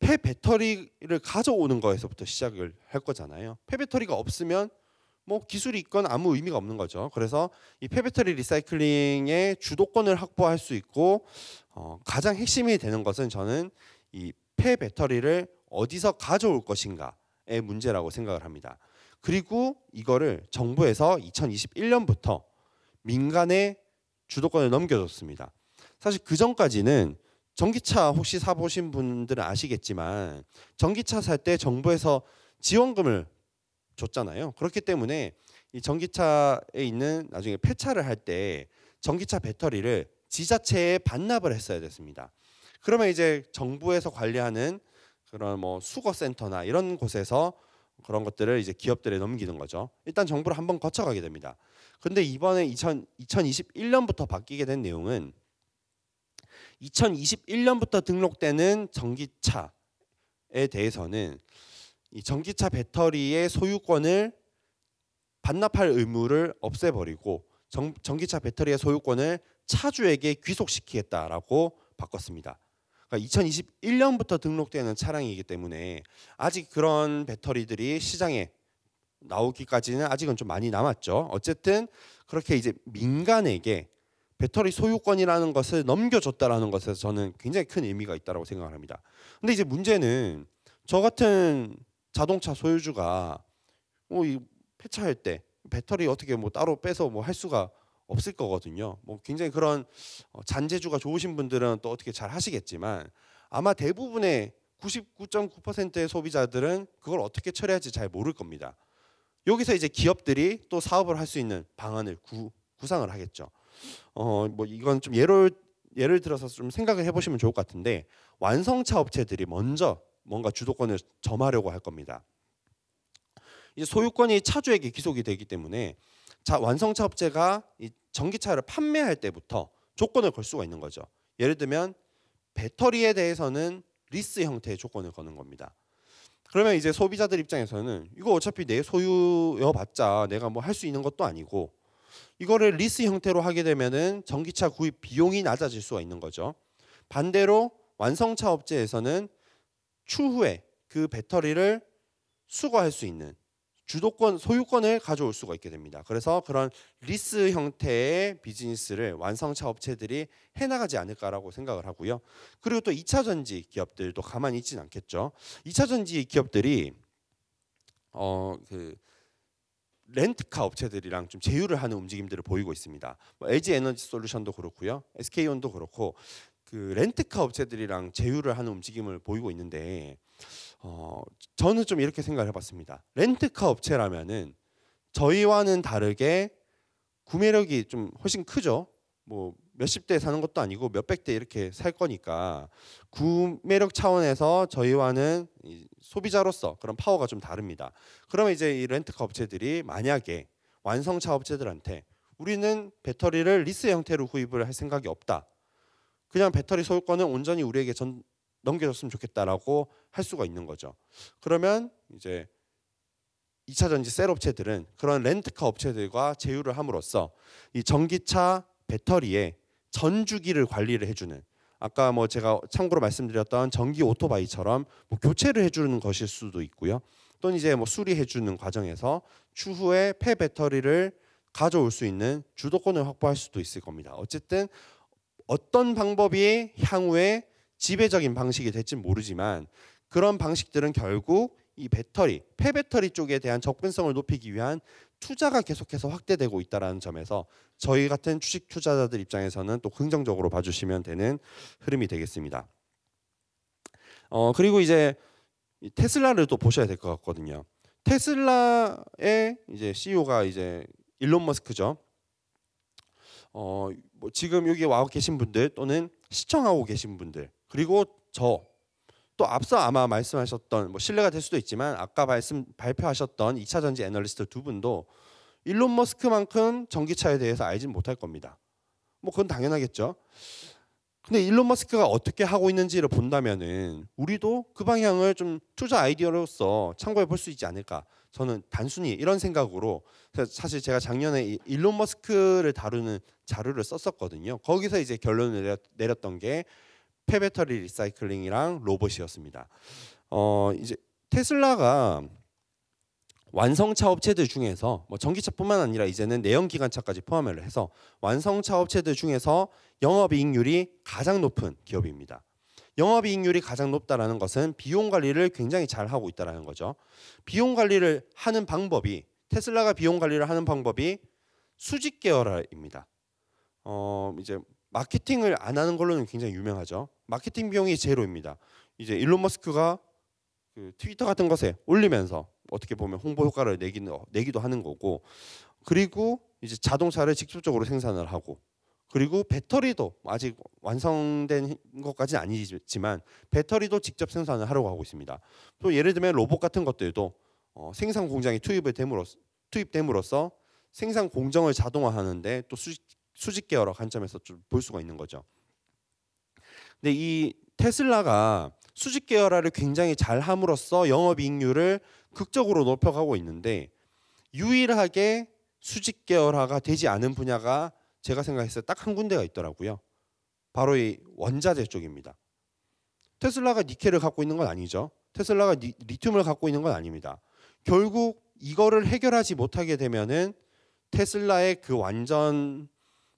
폐배터리를 가져오는 거에서부터 시작을 할 거잖아요. 폐배터리가 없으면 뭐 기술이 있건 아무 의미가 없는 거죠. 그래서 이 폐배터리 리사이클링의 주도권을 확보할 수 있고 가장 핵심이 되는 것은 저는 이 폐배터리를 어디서 가져올 것인가의 문제라고 생각을 합니다. 그리고 이거를 정부에서 2021년부터 민간에 주도권을 넘겨줬습니다. 사실 그 전까지는 전기차 혹시 사보신 분들은 아시겠지만 전기차 살 때 정부에서 지원금을 줬잖아요. 그렇기 때문에 이 전기차에 있는 나중에 폐차를 할 때 전기차 배터리를 지자체에 반납을 했어야 됐습니다. 그러면 이제 정부에서 관리하는 그런 뭐 수거센터나 이런 곳에서 그런 것들을 이제 기업들에 넘기는 거죠. 일단 정부를 한번 거쳐가게 됩니다. 근데 이번에 2021년부터 바뀌게 된 내용은 2021년부터 등록되는 전기차에 대해서는 이 전기차 배터리의 소유권을 반납할 의무를 없애버리고 전기차 배터리의 소유권을 차주에게 귀속시키겠다라고 바꿨습니다. 그러니까 2021년부터 등록되는 차량이기 때문에 아직 그런 배터리들이 시장에 나오기까지는 아직은 좀 많이 남았죠. 어쨌든 그렇게 이제 민간에게 배터리 소유권이라는 것을 넘겨줬다라는 것에서 저는 굉장히 큰 의미가 있다고 생각을 합니다. 근데 이제 문제는 저 같은 자동차 소유주가 이 폐차할 때 배터리 어떻게 뭐 따로 빼서 뭐 할 수가 없을 거거든요. 뭐 굉장히 그런 잔재주가 좋으신 분들은 또 어떻게 잘 하시겠지만 아마 대부분의 99.9%의 소비자들은 그걸 어떻게 처리할지 잘 모를 겁니다. 여기서 이제 기업들이 또 사업을 할 수 있는 방안을 구상을 하겠죠. 뭐 이건 좀 예를 들어서 좀 생각을 해보시면 좋을 것 같은데 완성차 업체들이 먼저 뭔가 주도권을 점하려고 할 겁니다. 이제 소유권이 차주에게 귀속이 되기 때문에 완성차 업체가 이 전기차를 판매할 때부터 조건을 걸 수가 있는 거죠. 예를 들면 배터리에 대해서는 리스 형태의 조건을 거는 겁니다. 그러면 이제 소비자들 입장에서는 이거 어차피 내 소유여봤자 내가 뭐 할 수 있는 것도 아니고 이거를 리스 형태로 하게 되면은 전기차 구입 비용이 낮아질 수가 있는 거죠. 반대로 완성차 업체에서는 추후에 그 배터리를 수거할 수 있는 주도권, 소유권을 가져올 수가 있게 됩니다. 그래서 그런 리스 형태의 비즈니스를 완성차 업체들이 해나가지 않을까라고 생각을 하고요. 그리고 또 2차 전지 기업들도 가만히 있지는 않겠죠. 2차 전지 기업들이 렌트카 업체들이랑 좀 제휴를 하는 움직임들을 보이고 있습니다. 뭐 LG 에너지 솔루션도 그렇고요, SK온도 그렇고 그 렌트카 업체들이랑 제휴를 하는 움직임을 보이고 있는데 저는 좀 이렇게 생각을 해봤습니다. 렌트카 업체라면은 저희와는 다르게 구매력이 좀 훨씬 크죠. 뭐 몇십 대 사는 것도 아니고 몇백 대 이렇게 살 거니까 구매력 차원에서 저희와는 소비자로서 그런 파워가 좀 다릅니다. 그러면 이제 이 렌트카 업체들이 만약에 완성차 업체들한테 우리는 배터리를 리스 형태로 구입을 할 생각이 없다, 그냥 배터리 소유권은 온전히 우리에게 넘겨줬으면 좋겠다라고 할 수가 있는 거죠. 그러면 이제 2차 전지 셀 업체들은 그런 렌트카 업체들과 제휴를 함으로써 이 전기차 배터리의 전 주기를 관리를 해주는, 아까 뭐 제가 참고로 말씀드렸던 전기 오토바이처럼 뭐 교체를 해주는 것일 수도 있고요. 또는 이제 뭐 수리해주는 과정에서 추후에 폐 배터리를 가져올 수 있는 주도권을 확보할 수도 있을 겁니다. 어쨌든 어떤 방법이 향후에 지배적인 방식이 될지 모르지만 그런 방식들은 결국 이 배터리, 폐배터리 쪽에 대한 접근성을 높이기 위한 투자가 계속해서 확대되고 있다는 점에서 저희 같은 주식 투자자들 입장에서는 또 긍정적으로 봐주시면 되는 흐름이 되겠습니다. 그리고 이제 테슬라를 또 보셔야 될 것 같거든요. 테슬라의 이제 CEO가 이제 일론 머스크죠. 뭐 지금 여기 와 계신 분들 또는 시청하고 계신 분들, 그리고 저 또 앞서 아마 말씀하셨던 뭐 신뢰가 될 수도 있지만 아까 발표하셨던 2차 전지 애널리스트 두 분도 일론 머스크만큼 전기차에 대해서 알진 못할 겁니다. 뭐 그건 당연하겠죠. 근데 일론 머스크가 어떻게 하고 있는지를 본다면은 우리도 그 방향을 좀 투자 아이디어로서 참고해 볼 수 있지 않을까. 저는 단순히 이런 생각으로, 사실 제가 작년에 일론 머스크를 다루는 자료를 썼었거든요. 거기서 이제 결론을 내렸던 게 폐배터리 리사이클링이랑 로봇이었습니다. 이제 테슬라가 완성차 업체들 중에서 뭐 전기차뿐만 아니라 이제는 내연기관차까지 포함을 해서 완성차 업체들 중에서 영업이익률이 가장 높은 기업입니다. 영업이익률이 가장 높다라는 것은 비용 관리를 굉장히 잘 하고 있다라는 거죠. 비용 관리를 하는 방법이, 테슬라가 비용 관리를 하는 방법이 수직 계열화입니다. 이제 마케팅을 안 하는 걸로는 굉장히 유명하죠. 마케팅 비용이 제로입니다. 이제 일론 머스크가 그 트위터 같은 것에 올리면서 어떻게 보면 홍보 효과를 내기도 하는 거고, 그리고 이제 자동차를 직접적으로 생산을 하고, 그리고 배터리도 아직 완성된 것까지는 아니지만 배터리도 직접 생산을 하려고 하고 있습니다. 또 예를 들면 로봇 같은 것들도 생산 공장에 투입됨으로써 생산 공정을 자동화하는데 또 수직 계열화 관점에서 좀 볼 수가 있는 거죠. 근데 이 테슬라가 수직 계열화를 굉장히 잘 함으로써 영업이익률을 극적으로 높여가고 있는데, 유일하게 수직 계열화가 되지 않은 분야가 제가 생각했을 때 딱 한 군데가 있더라고요. 바로 이 원자재 쪽입니다. 테슬라가 니켈을 갖고 있는 건 아니죠. 테슬라가 리튬을 갖고 있는 건 아닙니다. 결국 이거를 해결하지 못하게 되면은 테슬라의 그 완전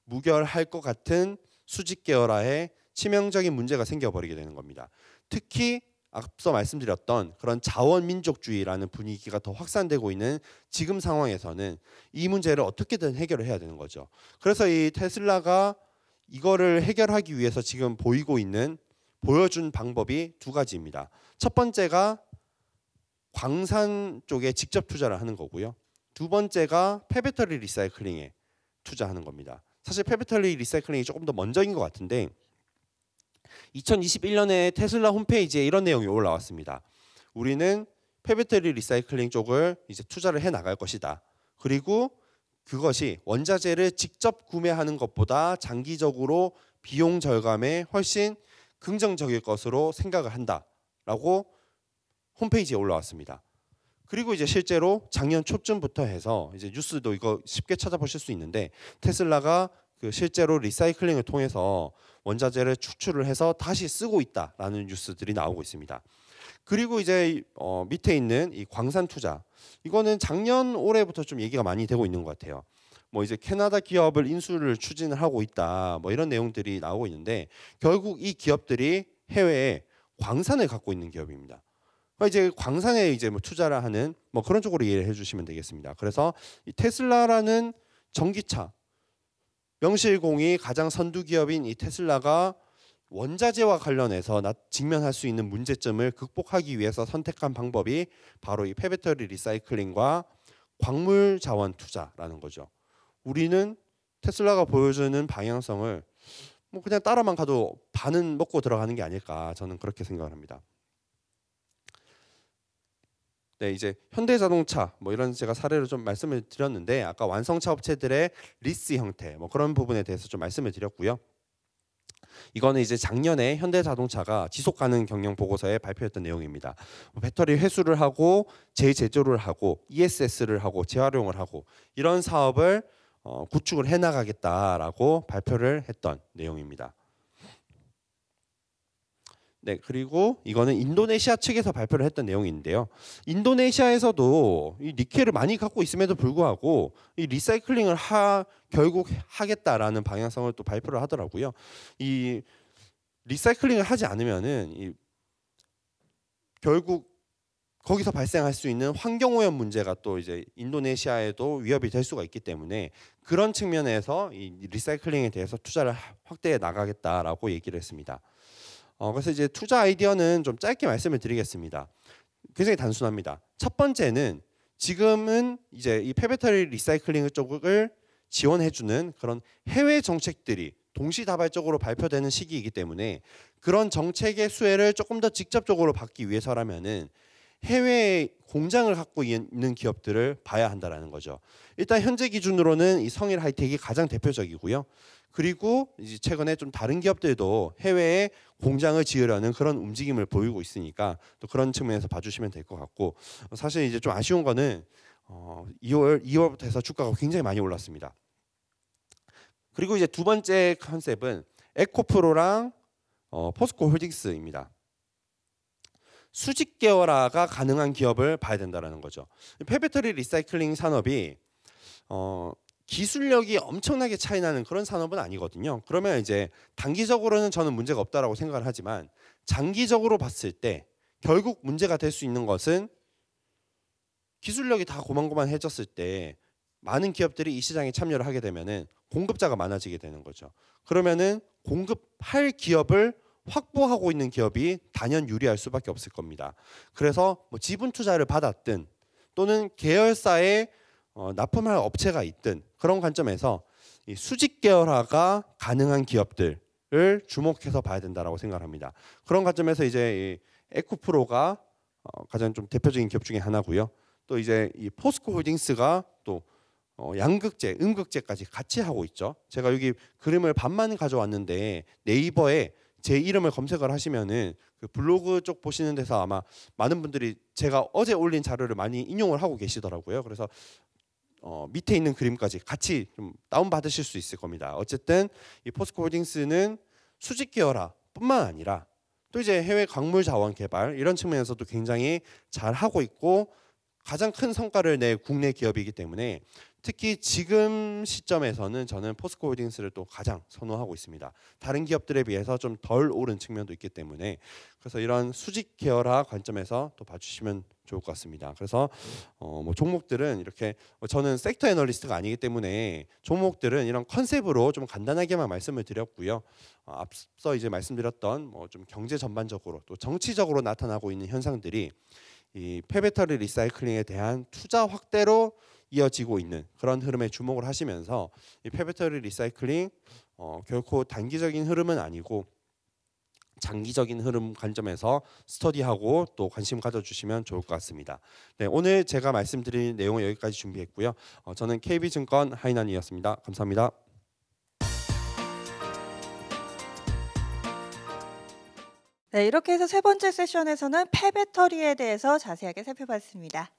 무결할 것 같은 수직 계열화에 치명적인 문제가 생겨버리게 되는 겁니다. 특히 앞서 말씀드렸던 그런 자원민족주의라는 분위기가 더 확산되고 있는 지금 상황에서는 이 문제를 어떻게든 해결을 해야 되는 거죠. 그래서 이 테슬라가 이거를 해결하기 위해서 지금 보여준 방법이 두 가지입니다. 첫 번째가 광산 쪽에 직접 투자를 하는 거고요. 두 번째가 폐배터리 리사이클링에 투자하는 겁니다. 사실 폐배터리 리사이클링이 조금 더 먼저인 것 같은데, 2021년에 테슬라 홈페이지에 이런 내용이 올라왔습니다. 우리는 폐배터리 리사이클링 쪽을 이제 투자를 해 나갈 것이다. 그리고 그것이 원자재를 직접 구매하는 것보다 장기적으로 비용 절감에 훨씬 긍정적일 것으로 생각을 한다라고 홈페이지에 올라왔습니다. 그리고 이제 실제로 작년 초쯤부터 해서 이제 뉴스도 이거 쉽게 찾아보실 수 있는데, 테슬라가 그 실제로 리사이클링을 통해서 원자재를 추출을 해서 다시 쓰고 있다라는 뉴스들이 나오고 있습니다. 그리고 이제 밑에 있는 이 광산 투자, 이거는 작년 올해부터 좀 얘기가 많이 되고 있는 것 같아요. 뭐 이제 캐나다 기업을 인수를 추진을 하고 있다, 뭐 이런 내용들이 나오고 있는데, 결국 이 기업들이 해외에 광산을 갖고 있는 기업입니다. 이제 광산에 이제 뭐 투자를 하는 뭐 그런 쪽으로 이해를 해주시면 되겠습니다. 그래서 이 테슬라라는 전기차 명실공히 가장 선두 기업인 이 테슬라가 원자재와 관련해서 직면할 수 있는 문제점을 극복하기 위해서 선택한 방법이 바로 이 폐배터리 리사이클링과 광물 자원 투자라는 거죠. 우리는 테슬라가 보여주는 방향성을 뭐 그냥 따라만 가도 반은 먹고 들어가는 게 아닐까, 저는 그렇게 생각을 합니다. 네, 이제 현대자동차 뭐 이런 제가 사례를 좀 말씀을 드렸는데, 아까 완성차 업체들의 리스 형태 뭐 그런 부분에 대해서 좀 말씀을 드렸고요. 이거는 이제 작년에 현대자동차가 지속가능 경영 보고서에 발표했던 내용입니다. 배터리 회수를 하고 재제조를 하고 ESS를 하고 재활용을 하고 이런 사업을 구축을 해나가겠다라고 발표를 했던 내용입니다. 네, 그리고 이거는 인도네시아 측에서 발표를 했던 내용인데요. 인도네시아에서도 이 니켈을 많이 갖고 있음에도 불구하고 이 리사이클링을 결국 하겠다라는 방향성을 또 발표를 하더라고요. 이 리사이클링을 하지 않으면은 결국 거기서 발생할 수 있는 환경오염 문제가 또 이제 인도네시아에도 위협이 될 수가 있기 때문에, 그런 측면에서 이 리사이클링에 대해서 투자를 확대해 나가겠다라고 얘기를 했습니다. 그래서 이제 투자 아이디어는 좀 짧게 말씀을 드리겠습니다. 굉장히 단순합니다. 첫 번째는 지금은 이제 이 폐배터리 리사이클링 쪽을 지원해주는 그런 해외 정책들이 동시다발적으로 발표되는 시기이기 때문에, 그런 정책의 수혜를 조금 더 직접적으로 받기 위해서라면은 해외 공장을 갖고 있는 기업들을 봐야 한다라는 거죠. 일단 현재 기준으로는 이 성일 하이텍이 가장 대표적이고요. 그리고 이제 최근에 좀 다른 기업들도 해외에 공장을 지으려는 그런 움직임을 보이고 있으니까 또 그런 측면에서 봐주시면 될 것 같고, 사실 이제 좀 아쉬운 거는 2월부터 해서 주가가 굉장히 많이 올랐습니다. 그리고 이제 두 번째 컨셉은 에코프로랑 포스코 홀딩스입니다. 수직 계열화가 가능한 기업을 봐야 된다는 거죠. 폐배터리 리사이클링 산업이 기술력이 엄청나게 차이 나는 그런 산업은 아니거든요. 그러면 이제 단기적으로는 저는 문제가 없다라고 생각을 하지만, 장기적으로 봤을 때 결국 문제가 될 수 있는 것은 기술력이 다 고만고만해졌을 때 많은 기업들이 이 시장에 참여를 하게 되면은 공급자가 많아지게 되는 거죠. 그러면은 공급할 기업을 확보하고 있는 기업이 단연 유리할 수밖에 없을 겁니다. 그래서 뭐 지분 투자를 받았든 또는 계열사에 납품할 업체가 있든 그런 관점에서 이 수직 계열화가 가능한 기업들을 주목해서 봐야 된다라고 생각합니다. 그런 관점에서 이제 이 에코프로가 가장 좀 대표적인 기업 중에 하나고요. 또 이제 이 포스코 홀딩스가 또 양극재, 음극재까지 같이 하고 있죠. 제가 여기 그림을 반만 가져왔는데 네이버에 제 이름을 검색을 하시면은 그 블로그 쪽 보시는 데서 아마 많은 분들이 제가 어제 올린 자료를 많이 인용을 하고 계시더라고요. 그래서 밑에 있는 그림까지 같이 좀 다운 받으실 수 있을 겁니다. 어쨌든 이 포스코 홀딩스는 수직 계열화뿐만 아니라 또 이제 해외 광물 자원 개발 이런 측면에서도 굉장히 잘 하고 있고 가장 큰 성과를 낸 국내 기업이기 때문에 특히 지금 시점에서는 저는 포스코 홀딩스를 또 가장 선호하고 있습니다. 다른 기업들에 비해서 좀 덜 오른 측면도 있기 때문에 그래서 이런 수직 계열화 관점에서 또 봐주시면 좋을 것 같습니다. 그래서 뭐 종목들은 이렇게 저는 섹터 애널리스트가 아니기 때문에 종목들은 이런 컨셉으로 좀 간단하게만 말씀을 드렸고요. 앞서 이제 말씀드렸던 뭐 좀 경제 전반적으로 또 정치적으로 나타나고 있는 현상들이 이 폐배터리 리사이클링에 대한 투자 확대로 이어지고 있는 그런 흐름에 주목을 하시면서 이 폐배터리 리사이클링 결코 단기적인 흐름은 아니고 장기적인 흐름 관점에서 스터디하고 또 관심 가져주시면 좋을 것 같습니다. 네, 오늘 제가 말씀드린 내용은 여기까지 준비했고요. 저는 KB증권 하인환이었습니다. 감사합니다. 네, 이렇게 해서 세 번째 세션에서는 폐배터리에 대해서 자세하게 살펴봤습니다.